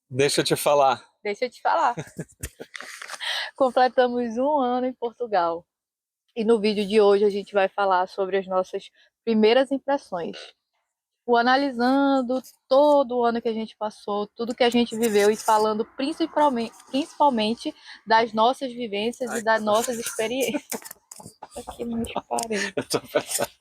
Deixa eu te falar. Deixa eu te falar. Completamos um ano em Portugal. E no vídeo de hoje a gente vai falar sobre as nossas primeiras impressões. O analisando todo o ano que a gente passou, tudo que a gente viveu e falando principalmente das nossas vivências e Ai, das nossas experiências. Aqui nos parei. eu tô pensando.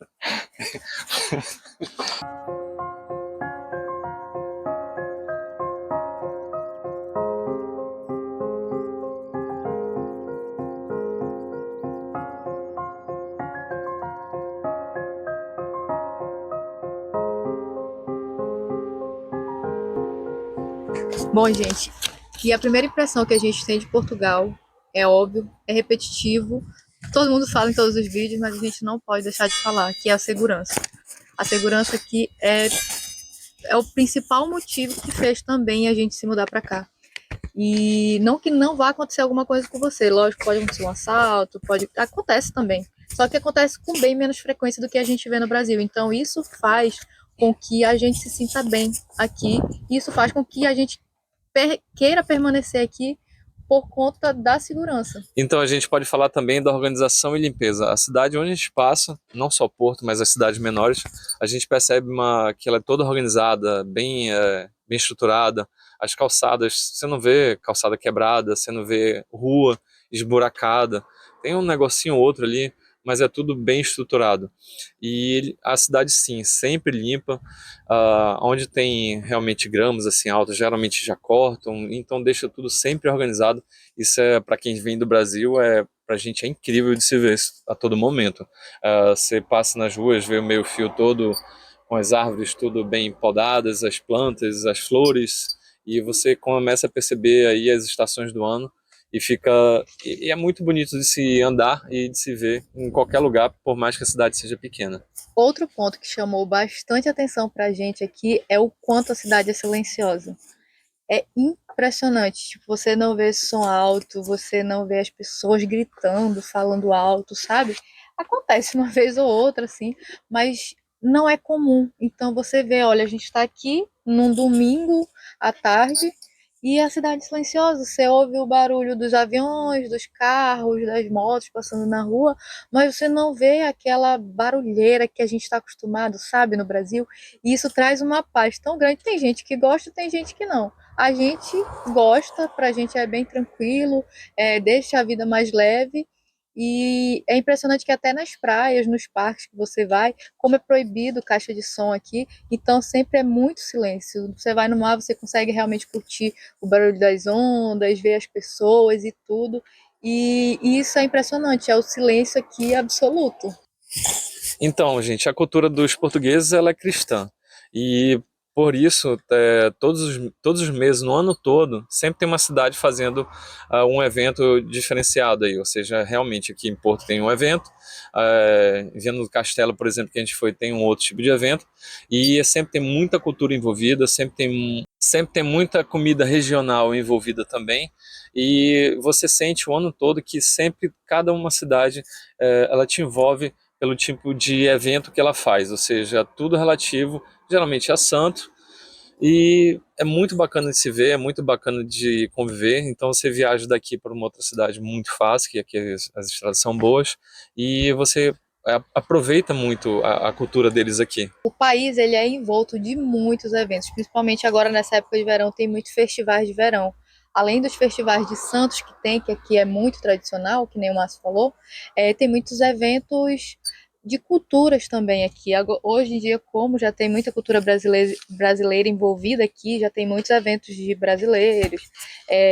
Bom, gente, e a primeira impressão que a gente tem de Portugal é óbvio, é repetitivo. Todo mundo fala em todos os vídeos, mas a gente não pode deixar de falar, que é a segurança. A segurança aqui é o principal motivo que fez também a gente se mudar para cá. E não que não vá acontecer alguma coisa com você, lógico, pode acontecer um assalto, acontece também. Só que acontece com bem menos frequência do que a gente vê no Brasil. Então isso faz com que a gente se sinta bem aqui. Isso faz com que a gente queira permanecer aqui por conta da segurança. Então a gente pode falar também da organização e limpeza. A cidade onde a gente passa, não só Porto, mas as cidades menores, a gente percebe que ela é toda organizada, bem estruturada. As calçadas, você não vê calçada quebrada, você não vê rua esburacada. Tem um negocinho ou outro ali, mas é tudo bem estruturado. E a cidade, sim, sempre limpa. Onde tem realmente gramas assim altas, geralmente já cortam, então deixa tudo sempre organizado. Isso é para quem vem do Brasil, pra gente é incrível de se ver a todo momento. Você passa nas ruas, vê o meio-fio todo com as árvores tudo bem podadas, as plantas, as flores, e você começa a perceber aí as estações do ano e é muito bonito de se andar e de se ver em qualquer lugar, por mais que a cidade seja pequena. Outro ponto que chamou bastante atenção para a gente aqui é o quanto a cidade é silenciosa. É impressionante. Tipo, você não vê som alto, você não vê as pessoas gritando, falando alto, sabe? Acontece uma vez ou outra, assim, mas não é comum. Então você vê, olha, a gente está aqui num domingo à tarde e a cidade silenciosa. Você ouve o barulho dos aviões, dos carros, das motos passando na rua, mas você não vê aquela barulheira que a gente está acostumado, sabe, no Brasil. E isso traz uma paz tão grande. Tem gente que gosta, tem gente que não. A gente gosta, pra gente é bem tranquilo, deixa a vida mais leve. E é impressionante que até nas praias, nos parques que você vai, como é proibido caixa de som aqui, então sempre é muito silêncio. Você vai no mar, você consegue realmente curtir o barulho das ondas, ver as pessoas e tudo. E isso é impressionante, é o silêncio aqui absoluto. Então, gente, a cultura dos portugueses ela é cristã e por isso todos os meses, no ano todo, sempre tem uma cidade fazendo um evento diferenciado aí, ou seja, realmente aqui em Porto tem um evento, Viana do Castelo, por exemplo, que a gente foi, tem um outro tipo de evento e sempre tem muita cultura envolvida, sempre tem muita comida regional envolvida também e você sente o ano todo que sempre cada uma cidade ela te envolve pelo tipo de evento que ela faz, ou seja, tudo relativo, geralmente a santo, e é muito bacana de se ver, é muito bacana de conviver, então você viaja daqui para uma outra cidade muito fácil, que aqui as estradas são boas, e você aproveita muito a cultura deles aqui. O país ele é envolto de muitos eventos, principalmente agora nessa época de verão, tem muitos festivais de verão. Além dos festivais de Santos que tem, que aqui é muito tradicional, que nem o Márcio falou, tem muitos eventos de culturas também aqui. Hoje em dia, como já tem muita cultura brasileira envolvida aqui, já tem muitos eventos de brasileiros,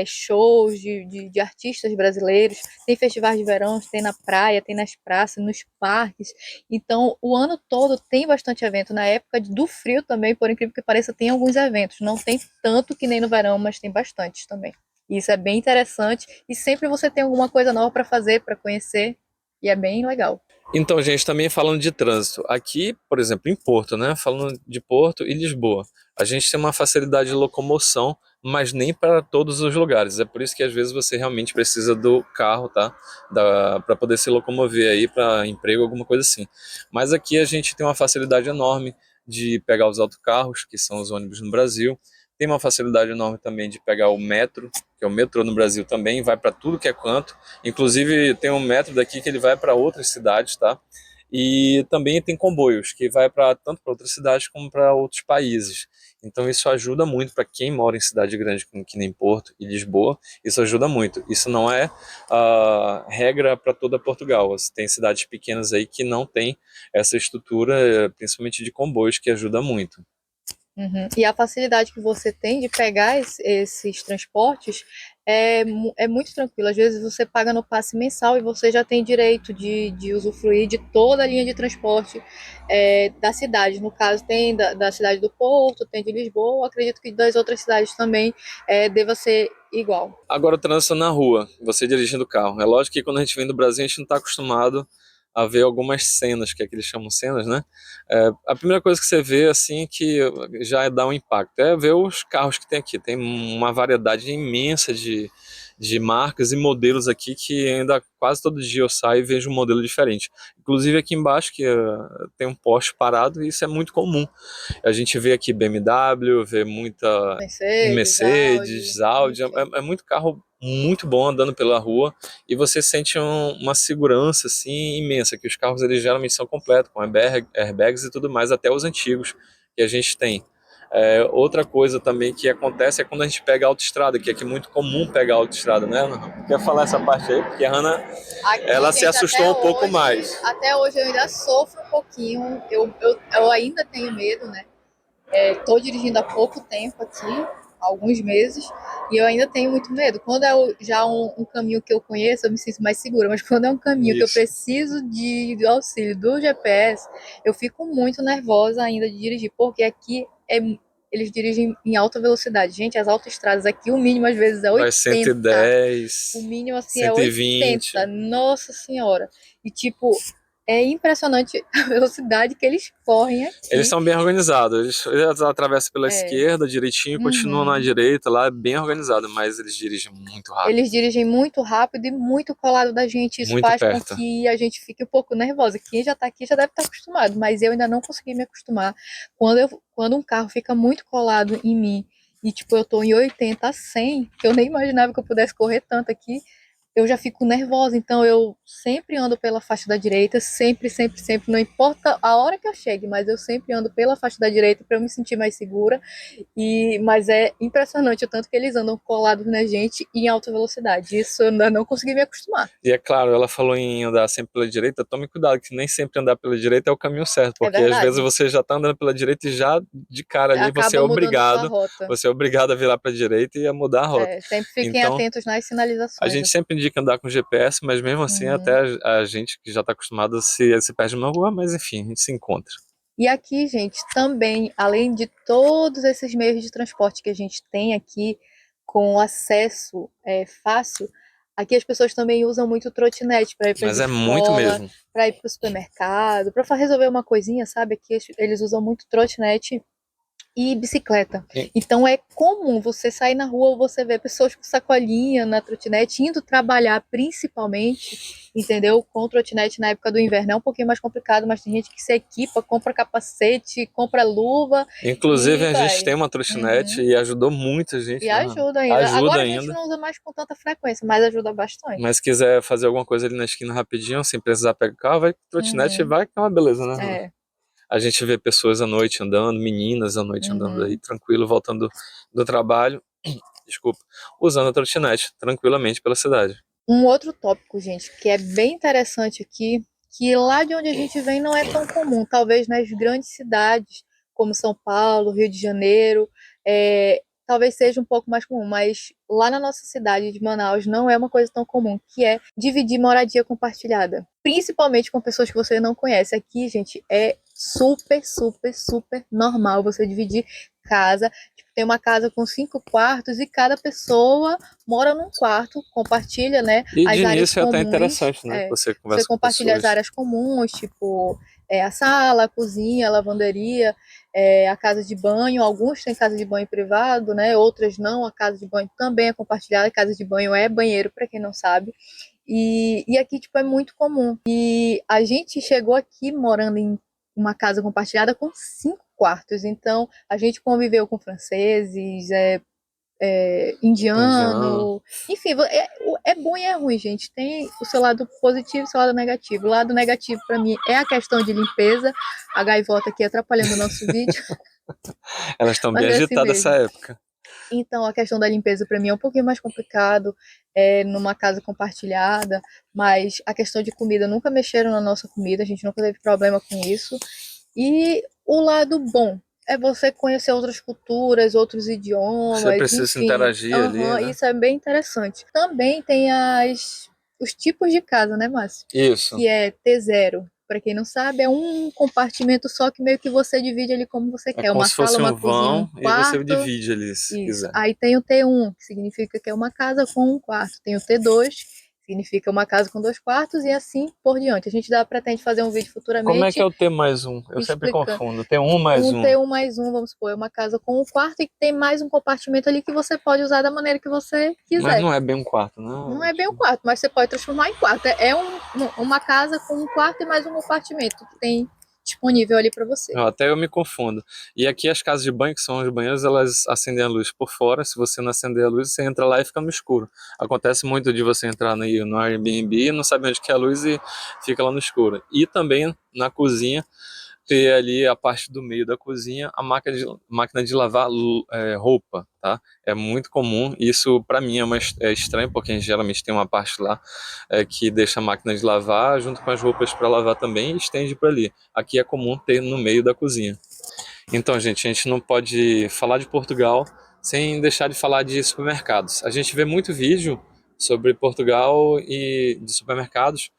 shows de artistas brasileiros, tem festivais de verão, tem na praia, tem nas praças, nos parques. Então, o ano todo tem bastante evento. Na época do frio também, por incrível que pareça, tem alguns eventos. Não tem tanto que nem no verão, mas tem bastantes também. E isso é bem interessante. E sempre você tem alguma coisa nova para fazer, para conhecer. E é bem legal. Então, gente, também falando de trânsito, aqui, por exemplo, em Porto, né? Falando de Porto e Lisboa, a gente tem uma facilidade de locomoção, mas nem para todos os lugares. É por isso que às vezes você realmente precisa do carro, tá? Para poder se locomover aí para emprego, alguma coisa assim. Mas aqui a gente tem uma facilidade enorme de pegar os autocarros, que são os ônibus no Brasil. tem uma facilidade enorme também de pegar o metro, que é o metrô no Brasil também, vai para tudo que é canto. Inclusive tem um metro daqui que ele vai para outras cidades, tá? E também tem comboios que vai para tanto para outras cidades como para outros países. Então isso ajuda muito para quem mora em cidade grande, como que nem Porto e Lisboa. Isso ajuda muito. Isso não é regra para toda Portugal. Tem cidades pequenas aí que não tem essa estrutura, principalmente de comboios, que ajuda muito. Uhum. E a facilidade que você tem de pegar esses transportes é muito tranquilo. Às vezes você paga no passe mensal e você já tem direito de usufruir de toda a linha de transporte da cidade. No caso, tem da cidade do Porto, tem de Lisboa. Acredito que das outras cidades também deva ser igual. Agora o trânsito na rua, você dirigindo o carro. É lógico que quando a gente vem do Brasil, a gente não está acostumado a ver algumas cenas, que é que eles chamam cenas, né? A primeira coisa que você vê, assim, que já dá um impacto, é ver os carros que tem aqui. Tem uma variedade imensa de marcas e modelos aqui que ainda quase todo dia eu saio e vejo um modelo diferente. Inclusive aqui embaixo, que tem um Porsche parado, e isso é muito comum. A gente vê aqui BMW, vê muita Mercedes, Audi, Mercedes, Audi, enfim. é muito carro muito bom andando pela rua e você sente uma segurança assim imensa, que os carros eles geralmente são completos, com airbags e tudo mais, até os antigos que a gente tem. Outra coisa também que acontece é quando a gente pega a autoestrada, que aqui é muito comum pegar a autoestrada, né, Ana? Quer falar essa parte aí? Porque a Hannah, Aqui, ela se gente, assustou um pouco mais. até hoje eu ainda sofro um pouquinho. Eu ainda tenho medo, né? Estou dirigindo há pouco tempo aqui, há alguns meses, e eu ainda tenho muito medo. Quando é já um caminho que eu conheço, eu me sinto mais segura, mas quando é um caminho que eu Isso. preciso do auxílio do GPS, eu fico muito nervosa ainda de dirigir, porque aqui eles dirigem em alta velocidade. Gente, as autoestradas aqui, o mínimo às vezes é Vai 80. O 110, mínimo assim é 80. 120. Nossa Senhora. E tipo, é impressionante a velocidade que eles correm Eles aqui. são bem organizados. Eles atravessam pela É. esquerda direitinho, continuam na Uhum. direita lá, é bem organizado, mas eles dirigem muito rápido, Eles dirigem muito rápido e muito colado da gente. Isso muito faz com perto. que a gente fique um pouco nervosa. Quem já tá aqui já deve estar acostumado, mas eu ainda não consegui me acostumar. Quando um carro fica muito colado em mim e, tipo, eu tô em 80 a 100, que eu nem imaginava que eu pudesse correr tanto aqui, eu já fico nervosa. Então eu sempre ando pela faixa da direita, sempre, sempre, sempre, não importa a hora que eu chegue, mas eu sempre ando pela faixa da direita para eu me sentir mais segura. Mas é impressionante o tanto que eles andam colados na gente em alta velocidade. Isso eu ainda não consegui me acostumar. E é claro, ela falou em andar sempre pela direita, tome cuidado, que nem sempre andar pela direita é o caminho certo, É porque às vezes verdade. você já tá andando pela direita e já de cara ali Acaba mudando sua rota. você é obrigado a virar para a direita e a mudar a rota. Sempre fiquem Então, atentos nas a sinalizações. gente sempre indica andar com GPS, mas mesmo assim Uhum. até a gente que já está acostumado se perde na rua, mas enfim, a gente se encontra. E aqui, gente, também, além de todos esses meios de transporte que a gente tem aqui, com acesso fácil, aqui as pessoas também usam muito trotinete para ir para a Mas é muito escola, mesmo. para ir para o supermercado, para resolver uma coisinha, sabe? Aqui eles usam muito trotinete e bicicleta. Então é comum você sair na rua, você ver pessoas com sacolinha na trotinete indo trabalhar, principalmente, entendeu? Com trotinete na época do inverno é um pouquinho mais complicado, mas tem gente que se equipa, compra capacete, compra luva Inclusive, e a gente tem vai. uma trotinete Uhum. e ajudou muita gente, E né, Hannah? ajuda ainda. Ajuda Agora a gente ainda. não usa mais com tanta frequência, mas ajuda bastante. Mas quiser fazer alguma coisa ali na esquina rapidinho, sem precisar pegar o carro, vai com trotinete e Uhum. vai, que é uma beleza, né, Hannah? É. A gente vê pessoas à noite andando, meninas à noite andando aí, Uhum. tranquilo, voltando do trabalho, desculpa, usando a trotinete, tranquilamente pela cidade. Um outro tópico, gente, que é bem interessante aqui, que lá de onde a gente vem não é tão comum, talvez nas grandes cidades, como São Paulo, Rio de Janeiro, talvez seja um pouco mais comum, mas lá na nossa cidade de Manaus não é uma coisa tão comum, que é dividir moradia compartilhada, principalmente com pessoas que você não conhece. Aqui, gente, é super, super, super normal você dividir casa. Tipo, tem uma casa com 5 quartos e cada pessoa mora num quarto, compartilha, né, E de as áreas início é até comuns. interessante, né, que você Você conversa com compartilha as pessoas. áreas comuns, tipo a sala, a cozinha, a lavanderia, a casa de banho. Alguns têm casa de banho privado, né? Outras não. A casa de banho também é compartilhada. A casa de banho é banheiro, para quem não sabe. E aqui, tipo, é muito comum. E a gente chegou aqui morando uma casa compartilhada com 5 quartos. Então, a gente conviveu com franceses, Indiano. indiano, enfim, é bom e é ruim, gente. Tem o seu lado positivo e o seu lado negativo. O lado negativo, para mim, é a questão de limpeza. A gaivota aqui atrapalhando o nosso vídeo, Elas estão bem mas é assim agitadas essa mesmo. época. Então, a questão da limpeza para mim é um pouquinho mais complicado, numa casa compartilhada, mas a questão de comida, nunca mexeram na nossa comida, a gente nunca teve problema com isso. E o lado bom é você conhecer outras culturas, outros Você idiomas, precisa se enfim. interagir ali, Aham, né? isso é bem interessante. Também tem os tipos de casa, né, Márcio? Isso. Que é T0. Para quem não sabe, é um compartimento só que meio que você divide ali como você É quer. como Uma se sala, fosse uma um cozinha, um vão e você quarto. divide ali, se Isso. quiser. Aí tem o T1, que significa que é uma casa com um quarto. Tem o T2, que significa uma casa com 2 quartos, e assim por diante. A gente pretende fazer um vídeo Como é que é futuramente o T mais um? Eu sempre explicando. confundo. Tem um mais Um um. T1 mais um, vamos supor, é uma casa com um quarto e tem mais um compartimento ali que você pode usar da maneira que você Mas quiser. não é bem um quarto, Não não. é bem um quarto, mas você pode transformar em quarto. Uma casa com um quarto e mais um compartimento que tem disponível ali para você. Até eu me confundo. E aqui as casas de banho, que são os banheiros, elas acendem a luz por fora. Se você não acender a luz, você entra lá e fica no escuro. Acontece muito de você entrar no Airbnb, não sabe onde que é a luz e fica lá no escuro. E também na cozinha, ter ali a parte do meio da cozinha a máquina de lavar roupa, tá? É muito comum. Isso para mim é estranho, porque a gente geralmente tem uma parte lá que deixa a máquina de lavar junto com as roupas para lavar também e estende para ali. Aqui é comum ter no meio da cozinha. Então, gente, a gente não pode falar de Portugal sem deixar de falar de supermercados. A gente vê muito vídeo sobre Portugal e de supermercados,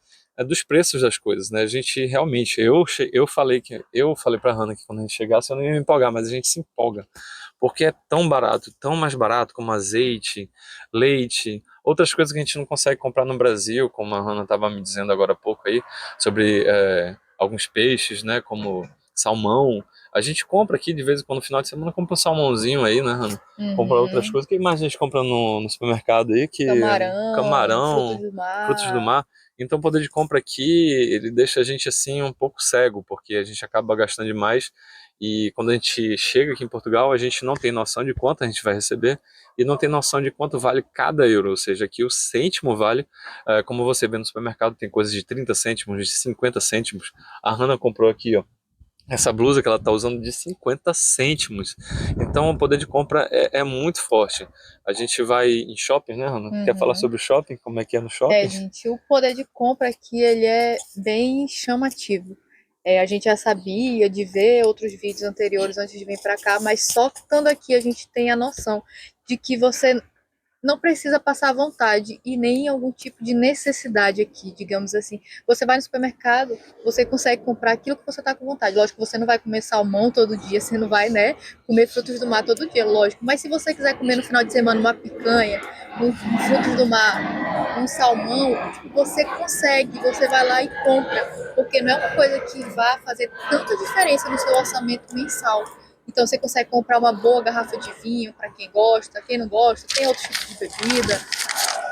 dos preços das coisas, né? A gente realmente, eu falei para Hannah que quando a gente chegasse eu não ia me empolgar, mas a gente se empolga, porque é tão barato, tão mais barato como azeite, leite, outras coisas que a gente não consegue comprar no Brasil, como a Hannah estava me dizendo agora há pouco aí sobre alguns peixes, né? Como salmão. A gente compra aqui de vez em quando, no final de semana, compra um salmãozinho aí, né, Hannah? Compra outras Uhum. coisas. O que mais a gente compra no supermercado aí? Camarão, frutos Camarão, do frutos do mar. mar. Então, o poder de compra aqui, ele deixa a gente, assim, um pouco cego, porque a gente acaba gastando demais. E quando a gente chega aqui em Portugal, a gente não tem noção de quanto a gente vai receber e não tem noção de quanto vale cada euro. Ou seja, aqui o cêntimo vale, como você vê no supermercado, tem coisas de 30 cêntimos, de 50 cêntimos. A Hannah comprou aqui, ó, essa blusa que ela está usando de 50 cêntimos. Então o poder de compra é muito forte. A gente vai em shopping, né, Ana? Quer falar Uhum. sobre o shopping? Como é que é no shopping? Gente, o poder de compra aqui ele é bem chamativo. A gente já sabia de ver outros vídeos anteriores antes de vir para cá, mas só estando aqui a gente tem a noção de que você não precisa passar vontade e nem algum tipo de necessidade aqui, digamos assim. Você vai no supermercado, você consegue comprar aquilo que você está com vontade. Lógico que você não vai comer salmão todo dia, você não vai, né, comer frutos do mar todo dia, lógico. Mas se você quiser comer no final de semana uma picanha, um frutos do mar, um salmão, tipo, você consegue, você vai lá e compra, porque não é uma coisa que vá fazer tanta diferença no seu orçamento mensal. Então você consegue comprar uma boa garrafa de vinho para quem gosta, quem não gosta, tem outros tipos de bebida,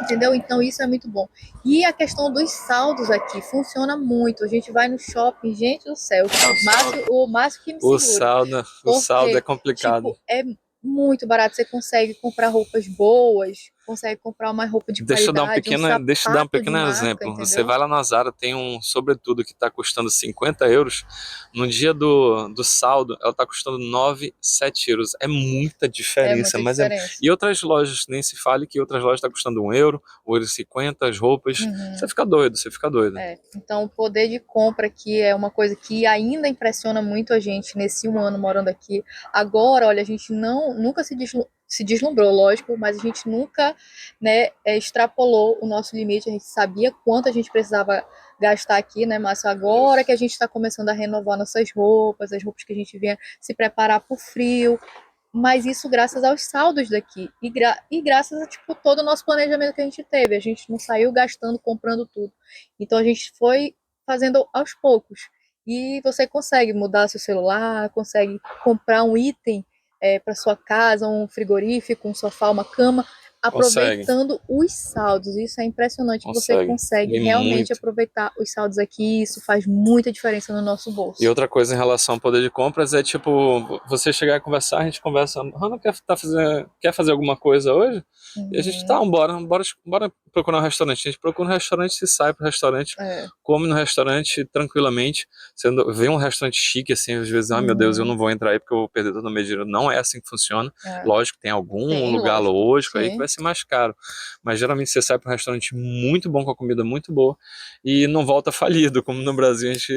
entendeu? Então isso é muito bom. E a questão dos saldos aqui funciona muito. A gente vai no shopping, gente do céu, o Márcio que me segure, O saldo é porque complicado. tipo é muito barato. Você consegue comprar roupas boas, consegue comprar uma roupa de qualidade, um Deixa eu dar um sapato de pequeno marca, exemplo. Você entendeu? vai lá na Zara, tem um sobretudo que está custando 50 euros. No dia do saldo, ela está custando 9, 7 euros. É muita É diferença, muita mas é. diferença. E outras lojas, nem se fale que outras lojas está custando 1 euro, 1,50 as roupas. Você Uhum. fica doido, você fica doido. Então, o poder de compra aqui é uma coisa que ainda impressiona muito a gente nesse 1 ano morando aqui. Agora, olha, a gente nunca se deslumbrou, lógico, mas a gente nunca, né, extrapolou o nosso limite. A gente sabia quanto a gente precisava gastar aqui, né, Márcio? Agora que a gente está começando a renovar nossas roupas, as roupas que a gente vinha se preparar para o frio, mas isso graças aos saldos daqui. E graças a tipo, todo o nosso planejamento que a gente teve. A gente não saiu gastando, comprando tudo. Então a gente foi fazendo aos poucos. E você consegue mudar seu celular, consegue comprar um item para sua casa, um frigorífico, um sofá, uma cama, Consegue, aproveitando os saldos. Isso é impressionante, que você consegue. consegue E realmente muito. aproveitar os saldos aqui. Isso faz muita diferença no nosso E bolso. outra coisa em relação ao poder de compras é tipo, você chegar e conversar, a gente conversa, Hannah quer fazer alguma coisa hoje? E a gente tá, Uhum. bora procurar um restaurante. A gente procura um restaurante, se sai pro restaurante, É. come no restaurante tranquilamente. Vê um restaurante chique assim, às vezes, ai meu Deus, eu Uhum. não vou entrar aí porque eu vou perder todo o meu dinheiro. Não é assim que funciona. É. Lógico, tem algum Tem, lugar lógico. lógico aí que Sim. vai ser mais caro. Mas geralmente você sai para um restaurante muito bom, com a comida muito boa, e não volta falido, como no Brasil a gente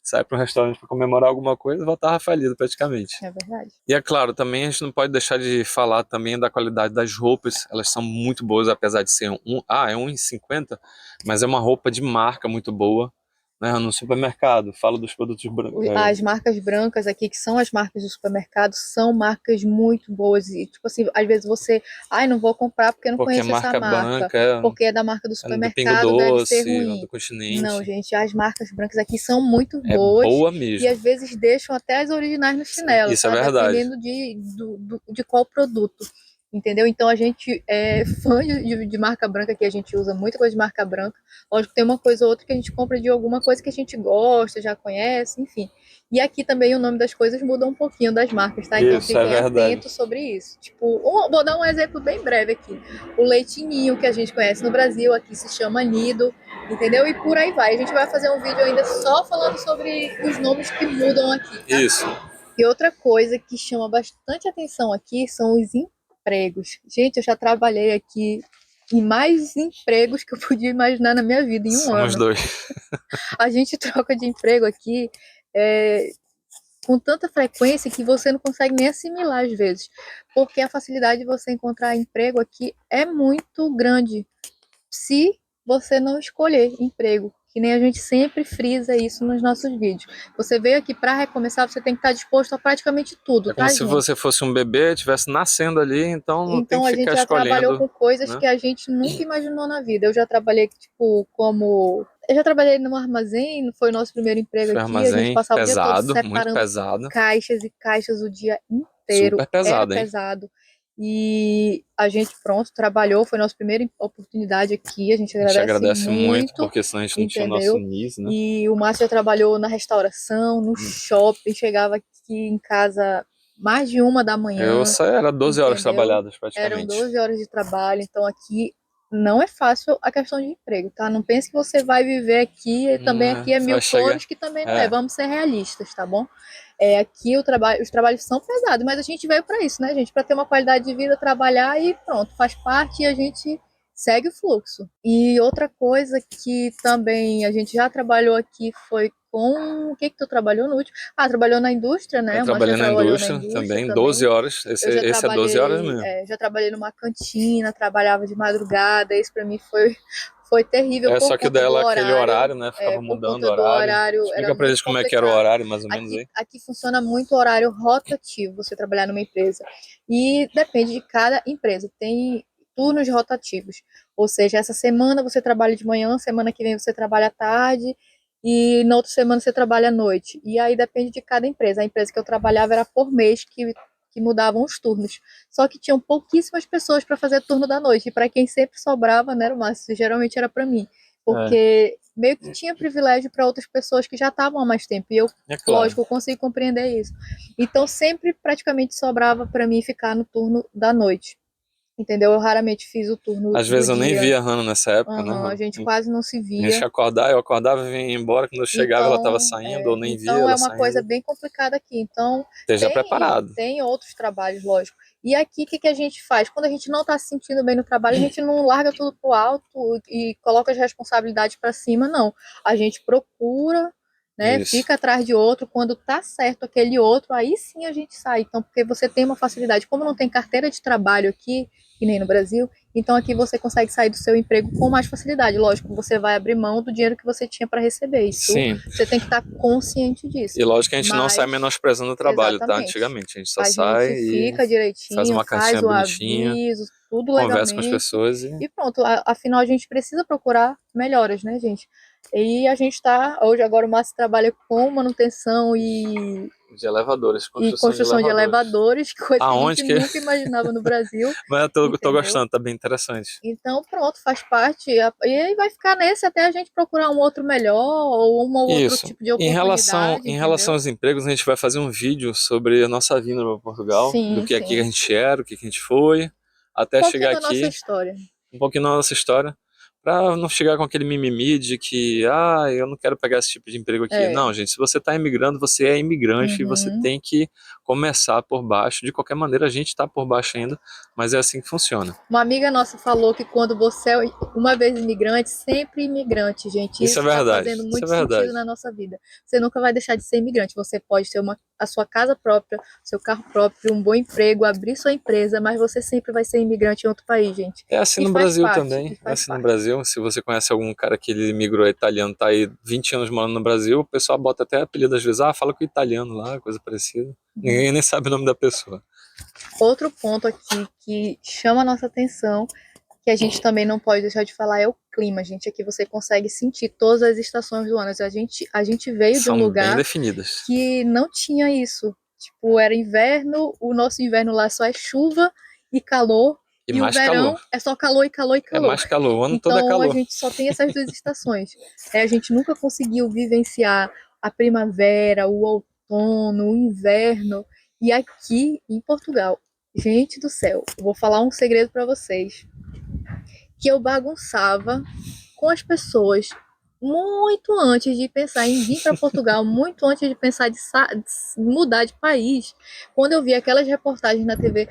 sai para um restaurante para comemorar alguma coisa e voltava falido praticamente. É verdade. E é claro, também a gente não pode deixar de falar também da qualidade das roupas. Elas são muito boas, apesar de ser é 1,50, mas é uma roupa de marca muito boa, né? No supermercado, falo dos produtos As marcas brancas aqui, que são as marcas do supermercado, são marcas muito boas. E, tipo assim, às vezes você, ai, não vou comprar porque eu não porque a conheço essa marca marca, branca porque é da marca do é do Pingo supermercado, deve ser Doce, ruim. do Não, Continente. gente, as marcas brancas aqui são muito É boas boa e mesmo. às vezes deixam até as originais no chinelo, Isso é sabe? verdade. Dependendo de qual produto. Entendeu? Então a gente é fã de marca branca, que a gente usa muita coisa de marca branca. Lógico que tem uma coisa ou outra que a gente compra de alguma coisa que a gente gosta, já conhece, enfim. E aqui também o nome das coisas muda um pouquinho das marcas, tá? Então Isso é fiquem verdade. atentos sobre isso. Tipo, vou dar um exemplo bem breve aqui. O leitinho que a gente conhece no Brasil, aqui se chama Nido, entendeu? E por aí vai. A gente vai fazer um vídeo ainda só falando sobre os nomes que mudam aqui, tá? Isso. E outra coisa que chama bastante atenção aqui são os empregos. Gente, eu já trabalhei aqui em mais empregos que eu podia imaginar na minha vida em um Somos ano. dois. A gente troca de emprego aqui é, com tanta frequência que você não consegue nem assimilar às vezes, porque a facilidade de você encontrar emprego aqui é muito grande se você não escolher emprego, que nem a gente sempre frisa isso nos nossos vídeos. Você veio aqui para recomeçar, você tem que estar disposto a praticamente tudo, É como tá, se gente? você fosse um bebê, estivesse nascendo ali, então não tem Então que a ficar gente já trabalhou escolhendo, com coisas né? que a gente nunca imaginou na vida. Eu já trabalhei, tipo, como. Eu já trabalhei num armazém, foi o nosso primeiro emprego Foi aqui. A gente armazém passava o dia todo pesado, muito separando pesado, caixas e caixas o dia inteiro. super Era pesado, hein? pesado. E a gente, pronto, trabalhou, foi nossa primeira oportunidade aqui. A gente A gente agradece agradece muito, muito, porque senão a gente não tinha o nosso entendeu? NIS, né? E o Márcio já trabalhou na restauração, no shopping, chegava aqui em casa mais de 1 da manhã, Era 12 horas entendeu? trabalhadas Eram praticamente. 12 horas de trabalho, então aqui não é fácil a questão de emprego, tá? Não pense que você vai viver aqui, e também aqui é Você vai mil chegar. flores, que também não é. É, Vamos ser realistas, tá bom? Aqui os trabalhos são pesados, mas a gente veio para isso, né, gente? Para ter uma qualidade de vida, trabalhar e pronto, faz parte e a gente segue o fluxo. E outra coisa que também a gente já trabalhou aqui foi com. O que que tu trabalhou no último? Ah, trabalhou na indústria, eu né? O Márcio já trabalhei na trabalhou na indústria indústria também, 12 também. horas. Eu Esse é 12 horas mesmo. já trabalhei numa cantina, trabalhava de madrugada. Isso para mim foi terrível É, por só que conta do dela, aquele horário. horário, né? Ficava Por mudando o conta do horário. horário, era Explica pra muito gente como é que era o complicado. horário, mais ou menos Aqui, aí. aqui funciona muito o horário rotativo, você trabalhar numa empresa. E depende de cada empresa. Tem turnos rotativos. Ou seja, essa semana você trabalha de manhã, semana que vem você trabalha à tarde, e na outra semana você trabalha à noite. E aí depende de cada empresa. A empresa que eu trabalhava era por mês que mudavam os turnos. Só que tinham pouquíssimas pessoas para fazer turno da noite. E para quem sempre sobrava, né, era o máximo. Geralmente era para mim. É, Porque meio que tinha privilégio para outras pessoas que já estavam há mais tempo. E eu, é claro. lógico, eu consigo compreender isso. Então sempre praticamente sobrava para mim ficar no turno da noite. Entendeu? Eu raramente fiz o turno Às do vezes eu nem dia. via a Hannah nessa época, né, Uhum, a Hannah? gente quase não se A gente via. ia acordar, eu acordava e vinha embora. Quando eu chegava, ela estava saindo, ou nem via Então é ela uma coisa saindo. bem complicada aqui. Então Esteja preparado. tem outros trabalhos, lógico. E aqui o que, que a gente faz? Quando a gente não está se sentindo bem no trabalho, a gente não larga tudo pro alto e coloca as responsabilidades para cima, não. A gente procura, né? Isso. Fica atrás de outro. Quando tá certo aquele outro, aí sim a gente sai. Então, porque você tem uma facilidade. Como não tem carteira de trabalho aqui, que nem no Brasil, então aqui você consegue sair do seu emprego com mais facilidade. Lógico, você vai abrir mão do dinheiro que você tinha para receber. Isso Sim. você tem que estar consciente disso. E lógico que a gente não sai Mas, menosprezando o trabalho, tá? exatamente. Antigamente. A gente só A sai gente e fica faz direitinho, uma cartinha faz o bonitinha, aviso, tudo conversa com as legalmente. pessoas e E pronto, afinal a gente precisa procurar melhoras, né, gente? E a gente tá, hoje agora o Márcio trabalha com manutenção De elevadores, e construção de elevadores, coisa que a Aonde gente que... nunca imaginava no Brasil. Mas eu tô Entendeu? gostando, tá bem interessante. Então, pronto, faz parte. E aí vai ficar nesse até a gente procurar um outro melhor ou um outro Isso. tipo de oportunidade, Em relação entendeu? aos empregos, a gente vai fazer um vídeo sobre a nossa vinda para Portugal, do Sim, que aqui a sim. gente era, o que a gente foi, Um até pouquinho chegar da nossa aqui, história. um pouquinho da nossa história, para não chegar com aquele mimimi de que, eu não quero pegar esse tipo de emprego aqui. É. Não, gente, se você está imigrando, você é imigrante e você Uhum. tem que começar por baixo. De qualquer maneira, a gente está por baixo ainda, mas é assim que funciona. Uma amiga nossa falou que quando você é uma vez imigrante, sempre imigrante, gente. Isso é Isso está verdade, fazendo isso é muito sentido verdade. na nossa vida. Você nunca vai deixar de ser imigrante. Você pode ter a sua casa própria, seu carro próprio, um bom emprego, abrir sua empresa, mas você sempre vai ser imigrante em outro país, gente. É assim E no faz Brasil parte, também. e É faz assim no parte. Brasil. Se você conhece algum cara que ele migrou italiano, tá aí 20 anos morando no Brasil, o pessoal bota até apelido às vezes, fala com o italiano lá, coisa parecida. Ninguém nem sabe o nome da pessoa. Outro ponto aqui que chama a nossa atenção, que a gente também não pode deixar de falar, é o clima, gente. Aqui você consegue sentir todas as estações do ano. A gente veio de um São bem lugar definidas. que não tinha isso. Tipo, era inverno, o nosso inverno lá só é chuva e calor, E e o mais calor. verão é só calor e calor e É calor. mais calor. O ano todo é Então a calor. gente só tem essas duas estações. A gente nunca conseguiu vivenciar a primavera, o outono, o inverno. E aqui em Portugal, gente do céu, eu vou falar um segredo para vocês, que eu bagunçava com as pessoas muito antes de pensar em vir para Portugal, muito antes de pensar de mudar de país. Quando eu vi aquelas reportagens na TV,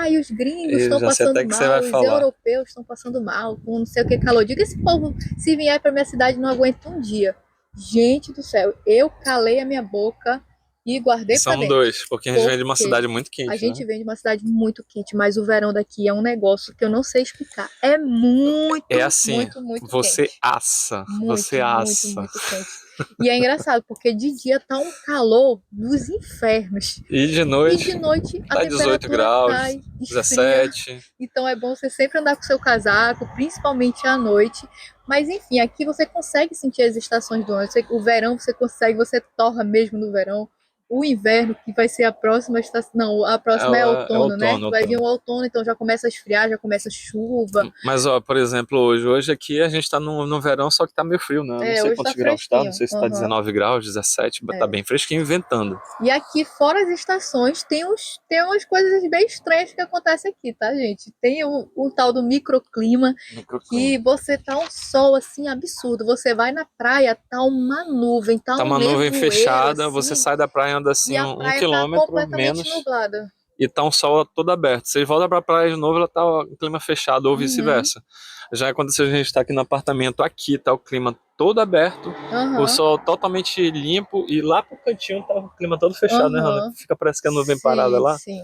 e os gringos Eu estão já sei até passando o que você vai mal, os falar. europeus estão passando mal, com não sei o que calor. Diga esse povo, se vier para minha cidade, não aguenta um dia. Gente do céu, eu calei a minha boca e E guardei para são dentro. dois, porque a gente vem de uma Porque cidade muito a quente, né? gente vem de uma cidade muito quente, mas o verão daqui é um negócio que eu não sei explicar. É É muito, assim, muito, muito você quente. assa, você Muito, muito, assa. muito quente. E é engraçado, porque de dia tá um calor dos infernos. E de E de noite noite a tá 18 temperatura graus, cai, esfria. 17. Então é bom você sempre andar com seu casaco, principalmente à noite. Mas enfim, aqui você consegue sentir as estações do ano. O verão você consegue, você torra mesmo no verão. O inverno, que vai ser a próxima estação. Não, a próxima é É outono, né? outono, Vai vir o outono. outono, então já começa a esfriar, já começa a chuva. Mas, ó, por exemplo, hoje aqui a gente tá no verão, só que tá meio frio, né? Eu não É, sei hoje quantos tá graus tá, não fresquinho. sei se tá Uhum. 19 graus, 17, tá É. bem fresquinho, ventando. E aqui, fora as estações, tem umas coisas bem estranhas que acontecem aqui, tá, gente? Tem o tal do microclima, que Microclima. você tá um sol, assim, absurdo. Você vai na praia, tá uma nuvem, tá Tá um uma nuvem nevoeiro, fechada, você assim, sai da praia, anda e assim a um praia tá quilômetro, completamente menos, nublada. e tá um sol todo aberto. Você volta pra praia de novo, ela tá o clima fechado, ou Uhum, vice-versa. Já quando a gente tá aqui no apartamento, aqui tá o clima todo aberto, o aham, sol totalmente limpo, e lá pro cantinho tá o clima todo fechado, né, Rana? aham. Fica, parece que a nuvem parada Sim, lá. sim.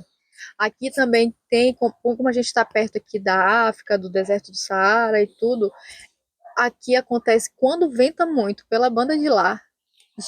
Aqui também tem, como a gente está perto aqui da África, do deserto do Saara e tudo, aqui acontece quando venta muito pela banda de lá.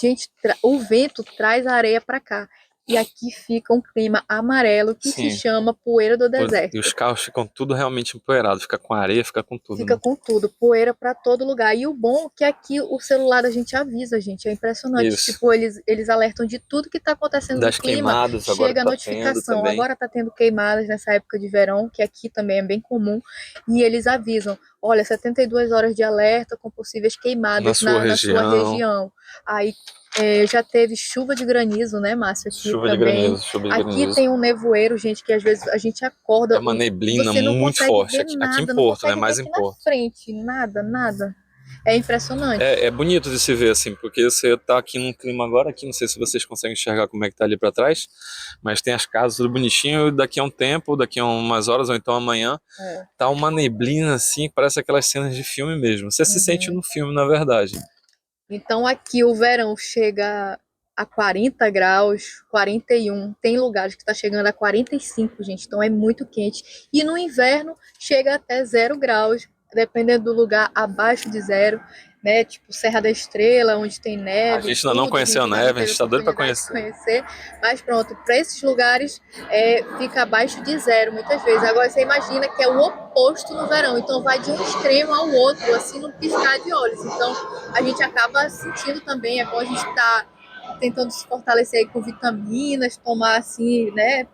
Gente, o vento traz a areia para cá. E aqui fica um clima amarelo que se Sim. chama poeira do E deserto. os carros ficam tudo realmente empoeirados, fica com areia, fica com tudo, Fica né? com tudo, poeira para todo lugar. E o bom é que aqui o celular da gente avisa, gente. É impressionante. Isso. Tipo, eles alertam de tudo que está acontecendo no Das clima. queimadas agora Chega que a tá tendo notificação. também. Agora está tendo queimadas nessa época de verão, que aqui também é bem comum. E eles avisam: olha, 72 horas de alerta com possíveis Na queimadas sua na sua região, região. Aí já teve chuva de granizo, né, Márcio? Aqui chuva de também. granizo, chuva de Aqui granizo. tem um nevoeiro, gente, que às vezes a gente É acorda, uma neblina você não muito consegue forte ver aqui em nada, não Porto, né? consegue ver Mais em aqui na Porto. frente, nada, nada. É impressionante. É bonito de se ver assim, porque você tá aqui num clima agora, aqui não sei se vocês conseguem enxergar como é que tá ali pra trás, mas tem as casas tudo bonitinho, e daqui a um tempo, daqui a umas horas ou então amanhã, É. tá uma neblina assim, parece aquelas cenas de filme mesmo. Você se sente Uhum. no filme, na verdade. Então aqui o verão chega a 40 graus, 41. Tem lugares que está chegando a 45, gente. Então é muito quente. E no inverno chega até 0 graus, dependendo do lugar, abaixo de zero. Né? Tipo Serra da Estrela, onde tem A neve e gente ainda não tudo. A conheceu a gente ainda não neve, a teve gente tá doido pra oportunidade de conhecer. conhecer. Mas pronto, para esses lugares fica abaixo de zero muitas vezes. Agora você imagina que é o oposto no verão. Então vai de um extremo ao outro, assim, no piscar de olhos. Então a gente acaba sentindo também, é bom a gente estar tentando se fortalecer aí com vitaminas, tomar assim, né?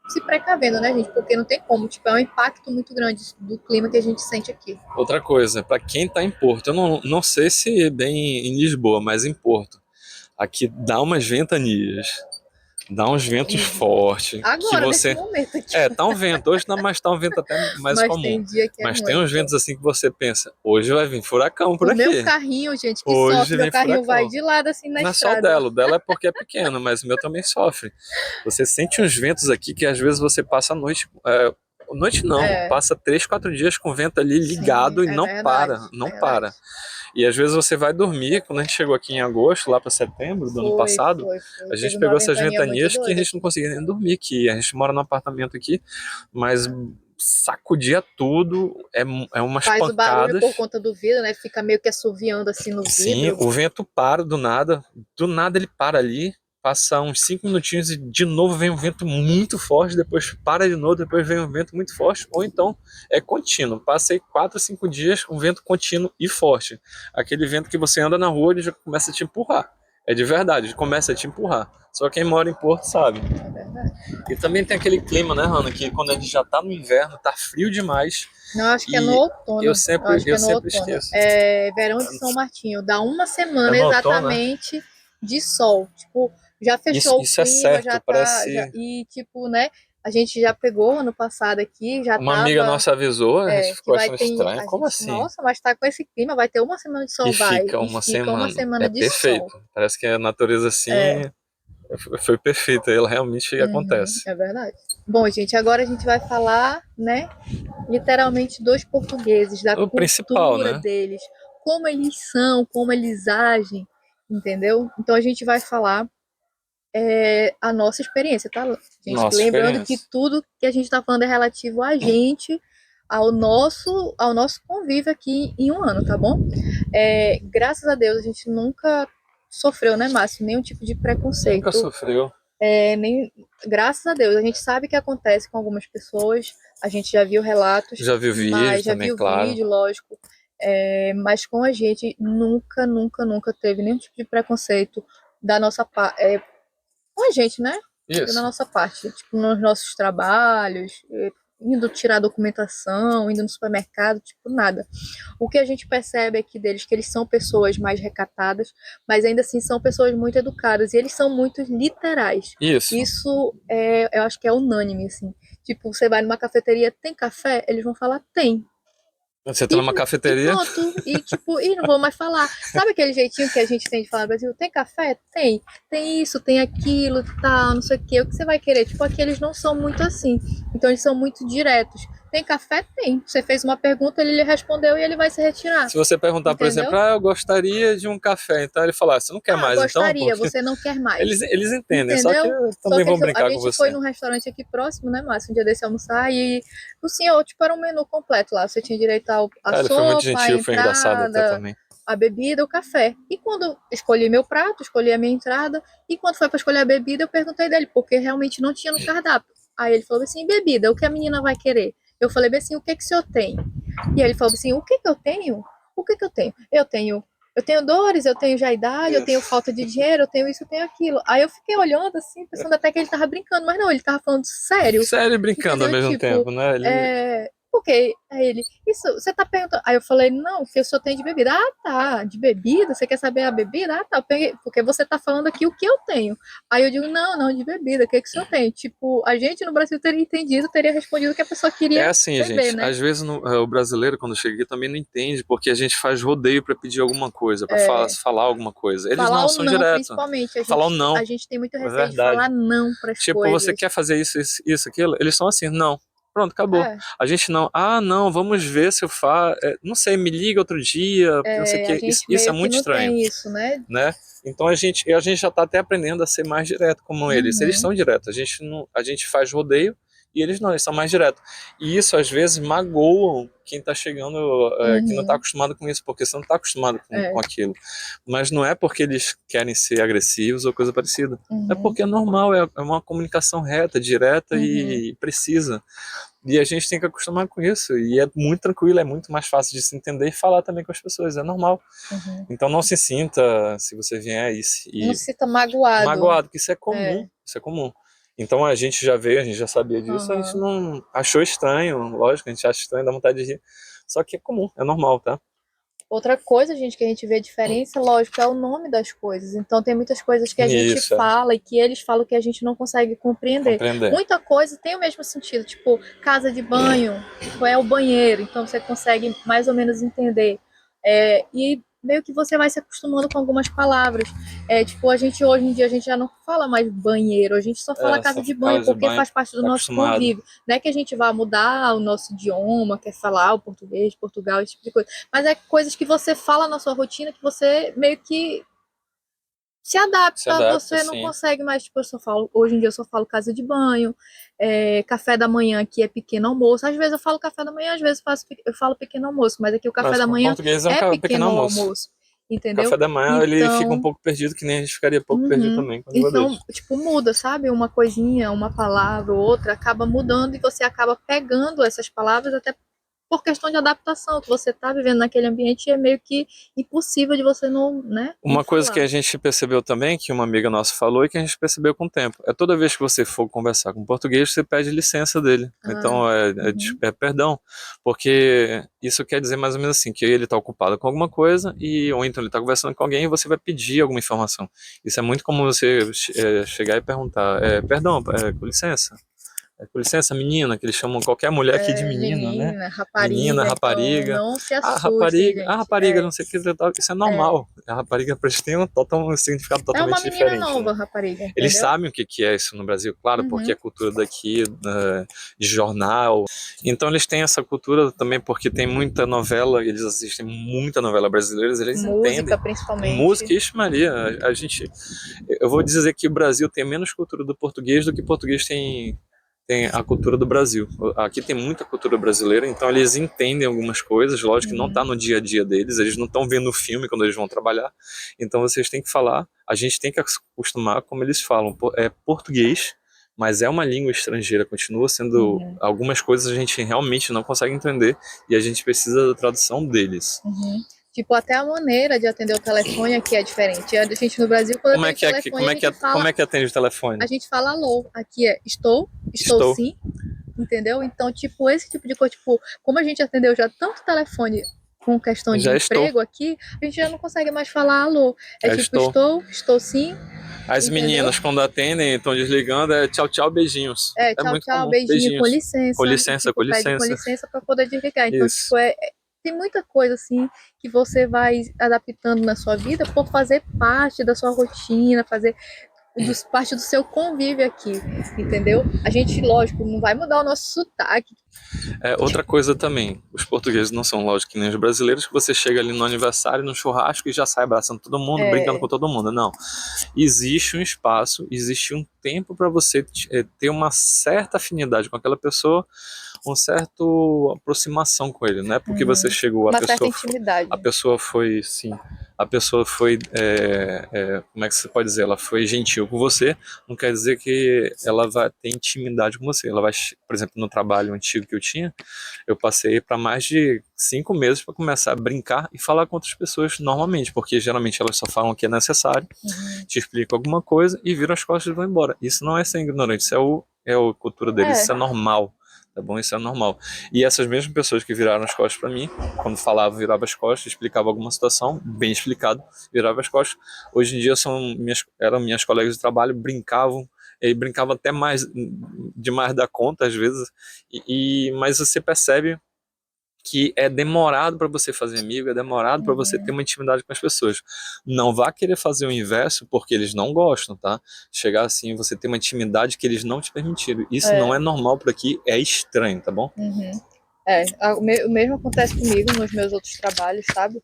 Se precavendo, né, gente? Porque não tem como, tipo, é um impacto muito grande do clima que a gente sente aqui. Outra coisa, para quem tá em Porto, eu não sei se bem em Lisboa, mas em Porto, aqui dá umas ventanias, dá uns ventos fortes, que Agora, nesse você... momento aqui. É, tá um vento, hoje tá, mas tá um vento até mais Mas comum. tem dia que é Mas tem uns muito. ventos assim que você pensa, hoje vai vir furacão por O meu aqui. carrinho, gente, que Hoje sofre, meu vem carrinho vai furacão. de lado assim na Não é só estrada. o dela é porque é pequeno, mas o meu também sofre. Você sente uns ventos aqui que às vezes você passa a noite. Noite não, É, passa 3, 4 dias com o vento ali sim, ligado e é não verdade, para, é não verdade. para. E às vezes você vai dormir, quando a gente chegou aqui em agosto, lá para setembro do ano Foi, passado, foi, foi. a Teve gente uma pegou essas ventania muito ventanias que a doida gente não aqui. conseguia nem dormir aqui. A gente mora num apartamento aqui, mas sacudia tudo, é umas Faz o barulho por pancadas. conta do vidro, né? Fica meio que assoviando assim no Sim, vidro. o vento para do nada ele para ali, passa uns 5 minutinhos e de novo vem um vento muito forte, depois para de novo, depois vem um vento muito forte, ou então é contínuo. Passei 4, 5 dias um vento contínuo e forte. Aquele vento que você anda na rua, ele já começa a te empurrar. É de verdade, ele começa a te empurrar. Só quem mora em Porto sabe. É verdade. E também tem aquele clima, né, Rana, que quando a gente já tá no inverno, tá frio demais Não, acho que é no e eu outono. Eu sempre, acho que eu é no sempre outono. esqueço. É verão de São Martinho. Dá uma É semana no outono, né? exatamente de sol. Tipo, já Isso, fechou o isso é clima, já certo, tá. Já, parece. e, tipo, né? A gente já pegou ano passado aqui, já Uma amiga tava. nossa avisou, a gente Que ficou vai achando ter. estranho. A Como gente, assim? nossa, mas tá com esse clima, vai ter uma semana de E sol, vai. fica E uma fica uma semana. É semana de sol. perfeito. Parece que a natureza assim É. foi perfeita. Ela realmente Uhum, acontece. é verdade. Bom, gente, agora a gente vai falar, né, literalmente dos portugueses, da O principal, cultura né? deles, como eles são, como eles agem, entendeu? Então a gente vai falar a nossa experiência, tá? Gente, Nossa lembrando que experiência. tudo que a gente está falando é relativo a gente, ao nosso convívio aqui em um ano, tá bom? Graças a Deus a gente nunca sofreu, né, Márcio, nenhum tipo de Nunca preconceito. sofreu. Nem, graças a Deus, a gente sabe que acontece com algumas pessoas, a gente já viu relatos, Já viu vídeo mas já também, viu claro. vídeo, lógico, mas com a gente nunca, nunca, nunca teve nenhum tipo de preconceito da nossa parte, com a gente, né? Da Isso. nossa parte, tipo, nos nossos trabalhos, indo tirar documentação, indo no supermercado, tipo, nada. O que a gente percebe aqui deles que eles são pessoas mais recatadas, mas ainda assim são pessoas muito educadas e eles são muito literais. Isso. Isso eu acho que é unânime, assim. Tipo, você vai numa cafeteria, tem café? Eles vão falar, tem. Você tá E, numa e cafeteria? pronto, e tipo, e não vou mais falar. Sabe aquele jeitinho que a gente tem de falar no Brasil? Tem café? Tem. Tem isso, tem aquilo, tal, não sei o que. O que você vai querer? Tipo, aqui eles não são muito assim. Então eles são muito diretos. Tem café? Tem. Você fez uma pergunta, ele lhe respondeu e ele vai se retirar. Se você perguntar, por exemplo, Entendeu? eu gostaria de um café, então ele falar, você não quer Ah, mais então? gostaria, Porque você não quer mais. eles entendem, só que Entendeu? Só também que vão a brincar com gente foi você. num restaurante aqui próximo, né, Márcio? Um dia desse almoçar e o senhor, tipo, era um menu completo lá. Você tinha direito à Ele foi muito sopa, à gentil, foi engraçado até entrada, também. a bebida, o café. E quando escolhi meu prato, escolhi a minha entrada, e quando foi para escolher a bebida, eu perguntei dele, porque realmente não tinha no cardápio. Aí ele falou assim: bebida, o que a menina vai querer? Eu falei assim: o que que o senhor tem? E aí ele falou assim: o que que eu tenho? O que que eu tenho? Eu tenho dores, eu tenho já idade, eu tenho Isso. falta de dinheiro, eu tenho isso, eu tenho aquilo. Aí eu fiquei olhando assim, pensando até que ele tava brincando, mas não, ele tava falando sério, Sério e brincando ao entendeu? mesmo Tipo, tempo, né? porque aí ele, isso, você tá perguntando. Aí eu falei, não, que eu só tenho de bebida. Ah, tá, de bebida? Você quer saber a bebida? Ah, tá, eu peguei, porque você tá falando aqui o que eu tenho. Aí eu digo, não, não, de bebida, o que que o senhor tem? Tipo, a gente no Brasil teria entendido, teria respondido que a pessoa É queria assim, beber, gente. né? Às vezes o brasileiro, quando chega aqui, também não entende, porque a gente faz rodeio pra pedir alguma coisa, pra falar alguma coisa. Eles Falar não o são não, direto. principalmente. A Falar o gente, não, a gente tem muito é receio de falar verdade. não para as Tipo, você coisas. quer fazer isso, aquilo? Eles são assim, não. Pronto, acabou. É, A gente não, não, vamos ver se eu faço. Não sei, me liga outro dia, não sei o a quê. Isso, gente isso é meio que muito não estranho, tem isso, né? né? Então a gente já tá até aprendendo a ser mais direto como eles. Eles Uhum, são diretos. A gente não, a gente faz rodeio e eles não, eles são mais diretos. E isso às vezes magoam quem tá chegando, que não tá uhum, acostumado com isso, porque você não tá acostumado com é, aquilo. Mas não é porque eles querem ser agressivos ou coisa parecida. É uhum, porque é normal, é uma comunicação reta, direta uhum. e precisa. E a gente tem que acostumar com isso. E é muito tranquilo, é muito mais fácil de se entender e falar também com as pessoas, é normal. Uhum. Então não se sinta, se você vier Não e se sinta magoado. magoado, porque isso é comum, É. isso é comum. Então a gente já veio, a gente já sabia disso, a gente Aham. não achou estranho, lógico, a gente acha estranho, dá vontade de rir. Só que é comum, é normal, tá? Outra coisa, gente, que a gente vê a diferença, lógico, é o nome das coisas. Então, tem muitas coisas que a gente Isso, é. fala e que eles falam que a gente não consegue compreender. Compreender. Muita coisa tem o mesmo sentido, tipo, casa de banho, tipo, é o banheiro, então você consegue mais ou menos entender. E meio que você vai se acostumando com algumas palavras. Tipo, a gente hoje em dia a gente já não fala mais banheiro, a gente só fala É, casa só de banho, casa de porque banho, faz parte do tá nosso acostumado. convívio. Não é que a gente vá mudar o nosso idioma, quer falar o português, Portugal, esse tipo de coisa. Mas é coisas que você fala na sua rotina que você meio que se Se adapta, adapta, você não sim. consegue mais, tipo, eu só falo, hoje em dia eu só falo casa de banho, café da manhã que é pequeno almoço. Às vezes eu falo café da manhã, às vezes eu falo pequeno almoço, mas aqui o café Mas da o manhã português é um é pequeno pequeno almoço. almoço, entendeu? Café da manhã ele fica um Então, pouco perdido, que nem a gente ficaria pouco perdido uhum. também com a língua Então, deles. tipo, muda, sabe? Uma coisinha, uma palavra ou outra acaba mudando e você acaba pegando essas palavras até por questão de adaptação, que você tá vivendo naquele ambiente e é meio que impossível de você não, né, não Uma coisa que falar. a gente percebeu também, que uma amiga nossa falou e que a gente percebeu com o tempo, é toda vez que você for conversar com um português, você pede licença dele. Ah, Então, uhum, é perdão, porque isso quer dizer mais ou menos assim, que ele está ocupado com alguma coisa, ou então ele está conversando com alguém e você vai pedir alguma informação. Isso é muito comum você chegar e perguntar, perdão, com licença. Com licença, menina, que eles chamam qualquer mulher aqui de menina, né? menina, Menina, rapariga, então rapariga. não se assustem, A gente. rapariga, não sei o que, isso é É, normal. A rapariga pra eles tem um significado é uma totalmente menina diferente, né? nova, rapariga, Eles entendeu? sabem o que que é isso no Brasil, claro, porque é Uhum. cultura daqui, de jornal. Então eles têm essa cultura também porque tem muita novela, eles assistem muita novela brasileira, eles Música, entendem. principalmente. Música, ixi Maria, a gente, eu vou dizer que o Brasil tem menos cultura do português do que o português tem a cultura do Brasil. Aqui tem muita cultura brasileira, então eles entendem algumas coisas, lógico que não está Uhum. no dia a dia deles, eles não estão vendo o filme quando eles vão trabalhar, então vocês têm que falar, a gente tem que acostumar como eles falam, é português, mas é uma língua estrangeira, continua sendo, Uhum. algumas coisas a gente realmente não consegue entender e a gente precisa da tradução deles. Uhum. Tipo, até a maneira de atender o telefone aqui é diferente. A gente no Brasil, quando atende o telefone, Como é que atende o a telefone? gente fala alô. Aqui é estou Estou, sim, entendeu? Então, tipo, esse tipo de coisa, tipo, como a gente atendeu já tanto telefone com questão de já estou, emprego aqui, a gente já não consegue mais falar alô. É já tipo, estou. estou sim, As entendeu? meninas, quando atendem, estão desligando, é tchau, tchau, beijinhos. É Tchau, muito tchau, comum. beijinho, com Beijinhos. Com licença. E, licença, com tipo, pede com licença. licença para poder desligar. Então, Isso. tipo, tem muita coisa, assim, que você vai adaptando na sua vida por fazer parte da sua rotina, fazer parte do seu convívio aqui, entendeu? A gente, lógico, não vai mudar o nosso sotaque. Outra coisa também, os portugueses não são, lógico, que nem os brasileiros, que você chega ali no aniversário, no churrasco e já sai abraçando todo mundo, brincando com É, todo mundo. Não. Existe um espaço, existe um tempo para você ter uma certa afinidade com aquela pessoa, uma certa aproximação com ele, não é porque você chegou, uma certa intimidade. a pessoa foi, sim, a pessoa foi, como é que você pode dizer, ela foi gentil com você, não quer dizer que ela vai ter intimidade com você, ela vai, por exemplo, no trabalho antigo que eu tinha, eu passei para mais de 5 meses para começar a brincar e falar com outras pessoas normalmente, porque geralmente elas só falam o que é necessário, Uhum. te explicam alguma coisa e viram as costas e vão embora. Isso não é ser ignorante, isso é a cultura deles, É, isso é normal. Tá bom? Isso é normal. E essas mesmas pessoas que viraram as costas para mim, quando falava, virava as costas, explicava alguma situação, bem explicado, virava as costas. Hoje em dia eram minhas colegas de trabalho, brincavam, e brincavam até mais demais da conta às vezes. Mas você percebe que é demorado para você fazer amigo, é demorado para você ter uhum. uma intimidade com as pessoas. Não vá querer fazer o inverso porque eles não gostam, tá? Chegar assim, você ter uma intimidade que eles não te permitiram. Isso não é É, normal por aqui, é estranho, tá bom? uhum. O mesmo acontece comigo nos meus outros trabalhos, sabe?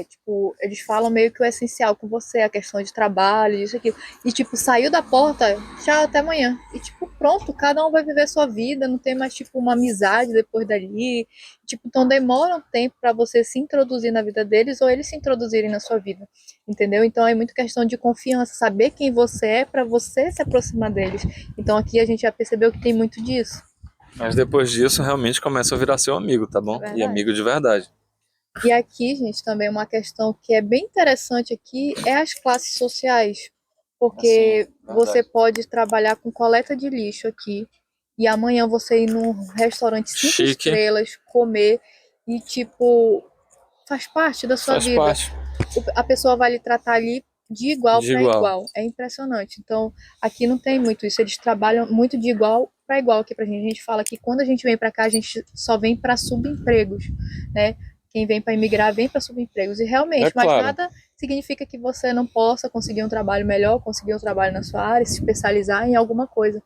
Tipo, eles falam meio que o essencial com você, a questão de trabalho, isso aqui. E, tipo, saiu da porta, tchau, até amanhã. E, tipo, pronto, cada um vai viver a sua vida, não tem mais, tipo, uma amizade depois dali. Tipo, então demora um tempo para você se introduzir na vida deles ou eles se introduzirem na sua vida, entendeu? Então é muito questão de confiança, saber quem você é para você se aproximar deles. Então aqui a gente já percebeu que tem muito disso. Mas depois disso, realmente começa a virar seu amigo, tá É bom? E verdade. amigo de verdade. E aqui, gente, também uma questão que é bem interessante aqui é as classes sociais, Assim, porque você verdade. pode trabalhar com coleta de lixo aqui e amanhã você ir num restaurante cinco Chique, estrelas, comer e, tipo, faz parte da sua faz vida. parte A pessoa vai lhe tratar ali de igual de para igual. igual. É impressionante. Então, aqui não tem muito isso. Eles trabalham muito de igual para igual aqui pra gente. A gente fala que quando a gente vem para cá, a gente só vem para subempregos, né? Quem vem para imigrar vem para subempregos. E É realmente, mas claro. nada significa que você não possa conseguir um trabalho melhor, conseguir um trabalho na sua área, se especializar em alguma coisa.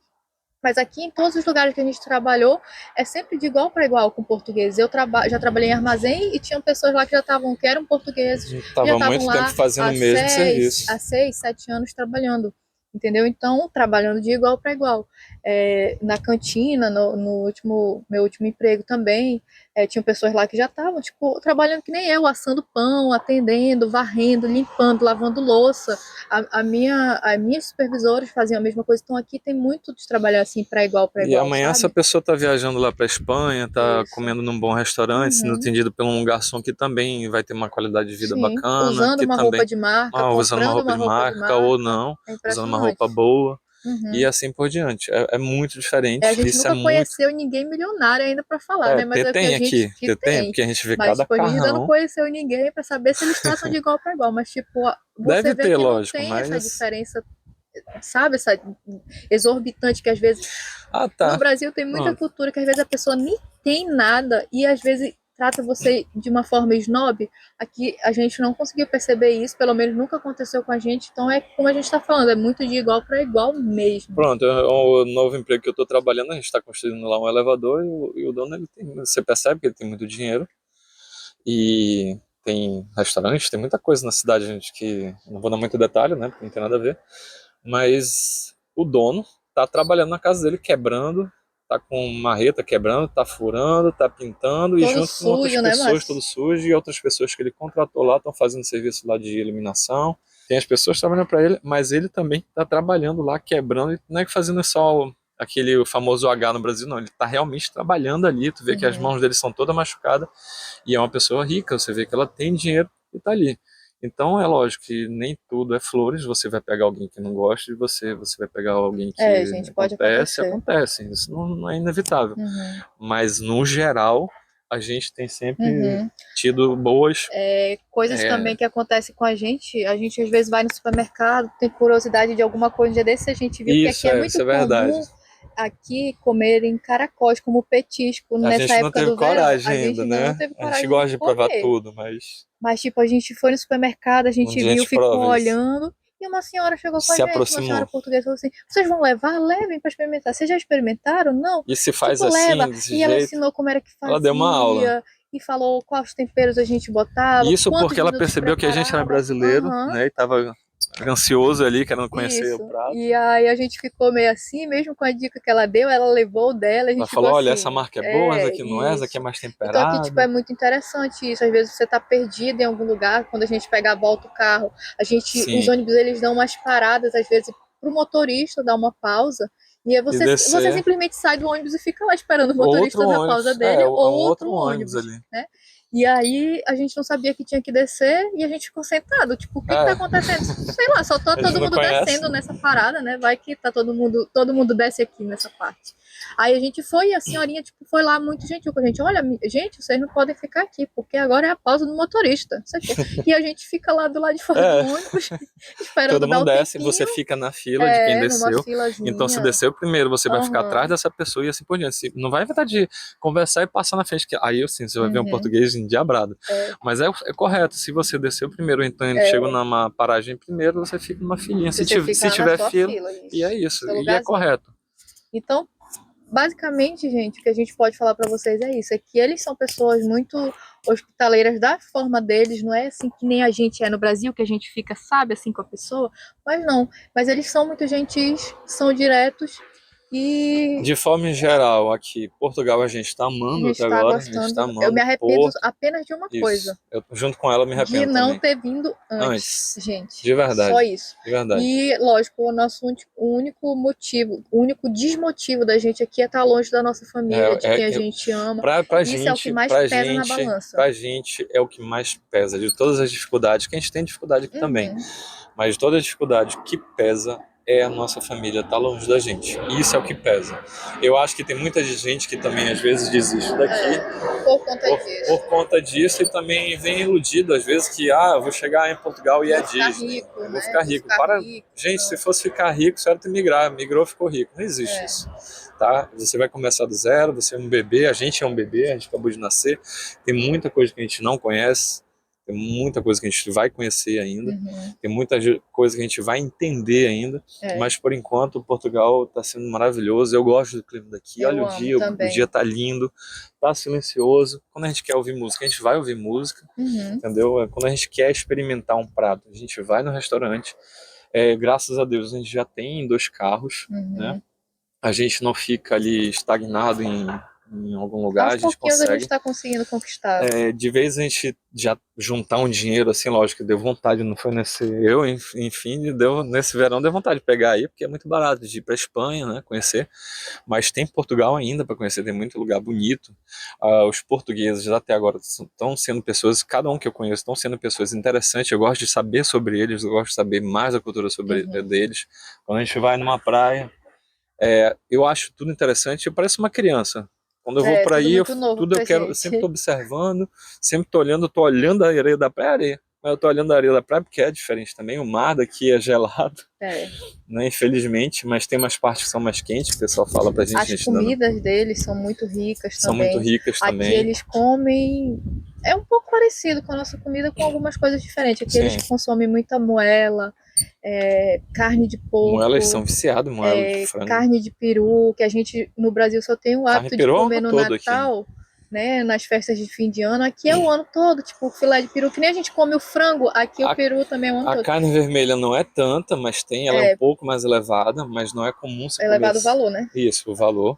Mas aqui em todos os lugares que a gente trabalhou, é sempre de igual para igual com portugueses. Já trabalhei em armazém e tinham pessoas lá que já estavam, que eram portugueses, que já Tava há estavam muito tempo lá fazendo o mesmo há serviço. 6, 7 anos trabalhando. Entendeu? Então, trabalhando de igual para igual. Na cantina, no meu último emprego também, tinham pessoas lá que já estavam, tipo, trabalhando que nem eu, assando pão, atendendo, varrendo, limpando, lavando louça. As minhas supervisoras faziam a mesma coisa. Então aqui tem muito de trabalhar assim para E igual, amanhã essa sabe? pessoa tá viajando lá para Espanha, tá Isso. comendo num bom restaurante, sendo Uhum. atendido por um garçom que também vai ter uma qualidade de vida Sim. bacana, Usando que uma roupa também de marca, usando uma comprando roupa uma de roupa de marca ou marca. não, É usando uma roupa impressionante. boa e Uhum. assim por diante. É muito A diferente. gente Isso é nunca muito. conheceu ninguém milionário ainda para falar, né? Mas é o que a Tem gente aqui, que tem, tem. porque a gente vê Mas, cada tipo, a gente ainda não carrão. conheceu ninguém para saber se eles tratam de igual para igual. Mas, tipo, você Deve vê ter, que não lógico, tem essa mas. diferença, sabe? Essa exorbitante que às vezes Ah, no tá. Brasil tem muita Pronto. cultura que às vezes a pessoa nem tem nada e às vezes trata você de uma forma snob. Aqui a gente não conseguiu perceber isso, pelo menos nunca aconteceu com a gente. Então é como a gente está falando, é muito de igual para igual mesmo. Pronto, o novo emprego que eu estou trabalhando, a gente está construindo lá um elevador e o dono, ele tem, você percebe que ele tem muito dinheiro e tem restaurante, tem muita coisa na cidade, gente, que não vou dar muito detalhe, né, porque não tem nada a ver, mas o dono tá trabalhando na casa dele, quebrando, tá com marreta quebrando, tá furando, tá pintando e Todo junto com outras sujo, né, pessoas, todo Márcio? sujo, e outras pessoas que ele contratou lá estão fazendo serviço lá de eliminação. Tem as pessoas trabalhando para ele, mas ele também está trabalhando lá, quebrando, e não é fazendo só aquele famoso H no Brasil, não. Ele está realmente trabalhando ali. Tu vê que as Uhum. mãos dele são todas machucadas e é uma pessoa rica. Você vê que ela tem dinheiro e está ali. Então é lógico que nem tudo é flores. Você vai pegar alguém que não gosta de você, você vai pegar alguém É, que gente, pode acontece, acontecer. acontece. Isso não é inevitável. Uhum. Mas no geral, a gente tem sempre Uhum. tido boas. Coisas também É, que acontecem com a gente às vezes vai no supermercado, tem curiosidade de alguma coisa, um dia desse a gente viu que aqui é isso muito é verdade. comum aqui comerem caracóis como petisco A nessa gente não época teve do verão. coragem A ainda, gente ainda não né? teve A gente coragem de gosta de provar comer. tudo, mas Mas, tipo, a gente foi no supermercado, a um gente dia a viu, gente ficou prova isso. olhando, e uma senhora chegou com a Se gente, uma senhora aproximou. portuguesa, falou assim: vocês vão levar? Levem para experimentar. Vocês já experimentaram? Não? E se faz Tipo, leva. assim, desse E ela jeito, ensinou como era que ela deu uma aula. fazia, e falou quais temperos a gente botava, Isso quantos porque ela minutos percebeu que a gente era preparava. brasileiro, Aham. né? E tava ansioso ali, querendo conhecer o Isso. prato. E aí a gente ficou meio assim, mesmo com a dica que ela deu, ela levou o dela, a Ela gente ficou falou: olha, essa assim, marca é boa, essa aqui não é, essa aqui é isso. mais Então aqui, tipo, é temperada. muito interessante isso. Às vezes você tá perdido em algum lugar, quando a gente pega a volta o carro, os Sim. ônibus, eles dão umas paradas, às vezes, pro motorista dar uma pausa, e aí E você descer simplesmente sai do ônibus e fica lá esperando o outro motorista dar a pausa ônibus. É, dele, ou um outro outro ônibus ônibus, ali. né? E aí a gente não sabia que tinha que descer e a gente ficou sentado. Tipo, o que que tá É, acontecendo? Sei lá, só tá a gente todo não mundo conhece. descendo nessa parada, né? Vai que tá todo mundo desce aqui nessa parte. Aí a gente foi e a senhorinha, tipo, foi lá muito gentil com a gente. Olha, gente, vocês não podem ficar aqui, porque agora é a pausa do motorista. Isso aqui. E a gente fica lá do lado de fora do É, ônibus, esperando todo dar mundo o desce, tempinho, você fica na fila de quem numa desceu. Então, se filazinha. desceu primeiro, você vai ficar atrás Aham, dessa pessoa e assim por diante. Não vai inventar de conversar e passar na frente. Aí, assim, você vai ver um uhum, português endiabrado. é, Mas é correto. Se você desceu primeiro, então ele chegou é. numa paragem primeiro, você fica numa filinha. Você Se fica lá na tiver sua fila, fila, e é isso, isso. seu E é lugarzinho. correto. Então, basicamente, gente, o que a gente pode falar para vocês é isso: é que eles são pessoas muito hospitaleiras da forma deles, não é assim que nem a gente é no Brasil, que a gente fica, sabe, assim com a pessoa, mas não. Mas eles são muito gentis, são diretos E De forma geral, aqui, Portugal a gente está a amando gente até tá agora, a gente está gostando. Eu me amando arrependo Porto, apenas de uma isso. coisa, Eu, junto com ela, me de arrependo não também. ter vindo antes, Antes, gente. de Só verdade, isso. de verdade. E, lógico, o nosso o único motivo, o único desmotivo da gente aqui é estar longe da nossa família, de quem a gente ama. Isso é o que mais pesa na balança. pra gente é o que mais pesa, de todas as dificuldades, que a gente tem dificuldade aqui também, Uhum. mas de toda a dificuldade que pesa é a nossa família estar longe da gente. Isso é o que pesa. Eu acho que tem muita gente que também às vezes desiste daqui Por conta por disso. conta disso e também vem iludido às vezes que eu vou chegar em Portugal e é Vou ficar Disney, rico, eu vou né? ficar Vou rico. ficar Para, rico. gente, se Pronto. fosse ficar rico, certo migrar, migrou, ficou rico. Não existe É. isso, tá? Você vai começar do zero, você é um bebê, a gente é um bebê, a gente acabou de nascer, tem muita coisa que a gente não conhece, tem muita coisa que a gente vai conhecer ainda, Uhum. tem muita coisa que a gente vai entender ainda, É. mas por enquanto Portugal está sendo maravilhoso. Eu gosto do clima daqui. Olha Eu amo o dia também. tá lindo, tá silencioso. Quando a gente quer ouvir música, a gente vai ouvir música, Uhum. entendeu? Quando a gente quer experimentar um prato, a gente vai no restaurante. Graças a Deus a gente já tem 2 carros, né? Uhum. A gente não fica ali estagnado em algum lugar, Aos a gente pouquinhos a gente consegue. está conseguindo conquistar. De vez a gente já juntar um dinheiro, assim, lógico, deu vontade, não foi nesse. Eu, enfim, nesse verão deu vontade de pegar aí, porque é muito barato de ir para Espanha, né? Conhecer. Mas tem Portugal ainda para conhecer, tem muito lugar bonito. Os portugueses até agora estão sendo pessoas, cada um que eu conheço, estão sendo pessoas interessantes. Eu gosto de saber sobre eles, eu gosto de saber mais da cultura sobre Uhum. deles. Quando a gente vai numa praia, eu acho tudo interessante. Eu pareço uma criança. Quando eu vou É para tudo aí, muito novo tudo eu pra quero, eu sempre estou gente. observando, sempre estou olhando a areia da praia, areia. Mas eu estou olhando a areia da praia porque é diferente também. O mar daqui é gelado, É. né? Infelizmente, mas tem umas partes que são mais quentes, que o pessoal fala pra gente, As a gente ainda não. comidas deles são muito ricas São muito também. ricas Aqui também. eles comem. É um pouco parecido com a nossa comida, com algumas coisas diferentes. Aqui eles Sim. consomem muita moela, carne de Moelas são porco, viciadas em moela de frango. carne de peru, que a gente no Brasil só tem o Carne hábito de peru é o comer ano no todo aqui, né? Natal, né? Nas festas de fim de ano. Aqui é o ano todo, tipo filé de peru, que nem a gente come o frango, aqui o A, peru também é o ano a todo. carne vermelha não é tanta, mas ela é um É pouco mais elevada, mas não é comum você comer elevado o valor, né? isso, o valor.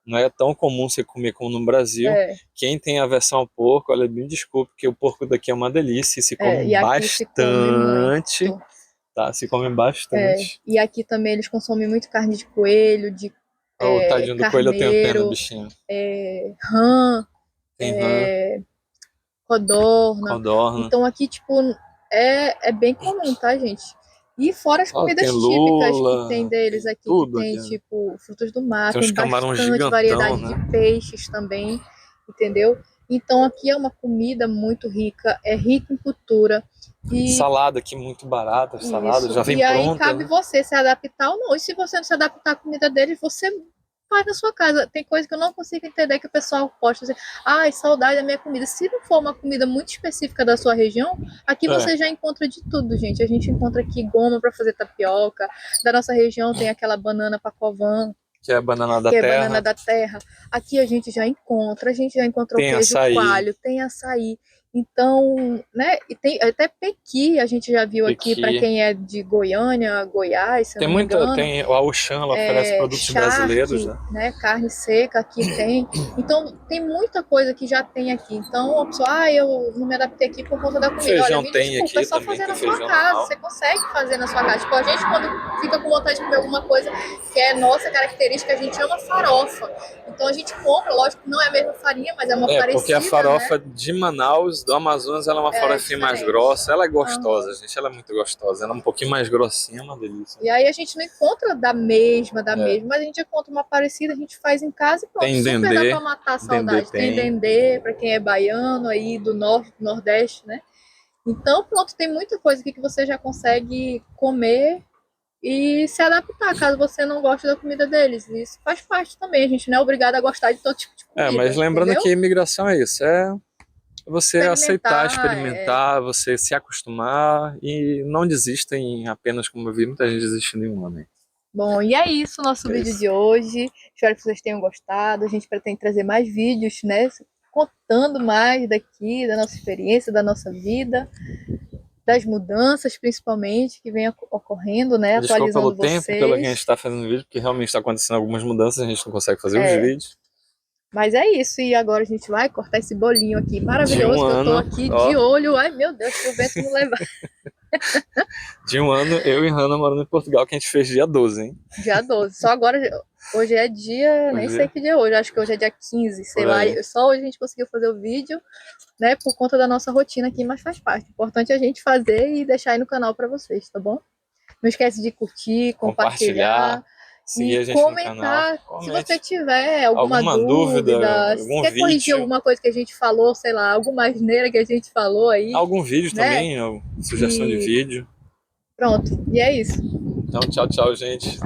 Não é tão comum você comer como no Brasil. É, Quem tem aversão ao porco, olha, me desculpe, que o porco daqui é uma delícia e se come e aqui se come muito. bastante, tá? Se come bastante. E aqui também eles consomem muito carne de coelho, de O tadinho do coelho eu tenho pena, carneiro, bichinho. rã, Tem rã, codorna. codorna. Então aqui, tipo, é bem comum, tá, gente? E fora as Ó, tem comidas típicas que tem lula, deles tem aqui, que tudo tem, aqui, né? tipo, frutos do mar, Tem uns tem camarão bastante gigantão, variedade de né? peixes também, entendeu? Então aqui é uma comida muito rica, é rica em cultura. E Salada aqui muito barata, salada isso. já vem E aí pronta, cabe né? você se adaptar ou não. E se você não se adaptar à comida deles, você faz na sua casa. Tem coisa que eu não consigo entender que o pessoal posta assim, ai, saudade da minha comida. Se não for uma comida muito específica da sua região, aqui É, você já encontra de tudo, gente. A gente encontra aqui goma para fazer tapioca. Da nossa região tem aquela banana pacovan, que é a banana da que é banana terra. da terra. Aqui a gente já encontrou Tem queijo açaí, coalho, tem açaí. Então, né, e tem até pequi, a gente já viu aqui para pequi. quem é de Goiânia, Goiás, se eu Tem não me muita, engano, tem a Auchan, ela oferece produtos brasileiros, charque, né? né, carne seca aqui tem. Então, tem muita coisa que já tem aqui. Então, a pessoa, eu não me adaptei aqui por conta da comida. Olha, Feijão me tem desculpa, é aqui só também, fazer tem na sua feijão casa. normal. Você consegue fazer na sua casa. Tipo, a gente quando fica com vontade de comer alguma coisa que é nossa característica, a gente ama farofa. Então a gente compra, lógico que não é a mesma farinha, mas é uma Porque a parecida, né? farofa de Manaus, do Amazonas, ela é uma É farofinha mais diferente. grossa. Ela é Aham. gostosa, gente. Ela é muito gostosa. Ela é um pouquinho mais grossinha, é uma delícia. E aí a gente não encontra da É. mesma, mas a gente encontra uma parecida, a gente faz em casa e pronto, Tem super dá pra dendê. matar a Dendê saudade. Tem tem. dendê, pra quem é baiano aí do norte, do nordeste, né? Então, pronto, tem muita coisa aqui que você já consegue comer e se adaptar, caso você não goste da comida deles. Isso faz parte também, a gente não é obrigado a gostar de todo tipo de Mas comida, lembrando que entendeu? a imigração é isso. É você aceitar, Experimentar, experimentar, você se acostumar e não desista em apenas, como eu vi muita gente desistindo em um ano. Bom, e é isso o nosso É vídeo isso. de hoje. Espero que vocês tenham gostado. A gente pretende trazer mais vídeos, né? Contando mais daqui, da nossa experiência, da nossa vida. das mudanças, principalmente, que vem ocorrendo, né? Desculpa pelo Atualizando tempo, pelo que a gente vocês. está fazendo vídeo, porque realmente está acontecendo algumas mudanças, a gente não consegue fazer os É, vídeos. mas é isso, e agora a gente vai cortar esse bolinho aqui De um maravilhoso, que eu tô ano, aqui de ó, olho. Ai, meu Deus, se o vento me levar. de um ano, eu e Hannah morando em Portugal, que a gente fez dia 12, hein? Dia 12. Só agora, hoje é dia, nem sei Hoje, que dia é hoje, acho que hoje é dia 15, sei por lá. aí. Só hoje a gente conseguiu fazer o vídeo, né, por conta da nossa rotina aqui, mas faz parte. O importante é a gente fazer e deixar aí no canal para vocês, tá bom? Não esquece de curtir, Compartilhar, compartilhar seguir e a gente no canal, comentar. Se você comente. tiver alguma Alguma dúvida, dúvida, se algum quer corrigir vídeo, alguma coisa que a gente falou, sei lá, alguma asneira que a gente falou aí, algum vídeo né? também, sugestão de E vídeo. pronto. E é isso. Então, tchau, tchau, gente.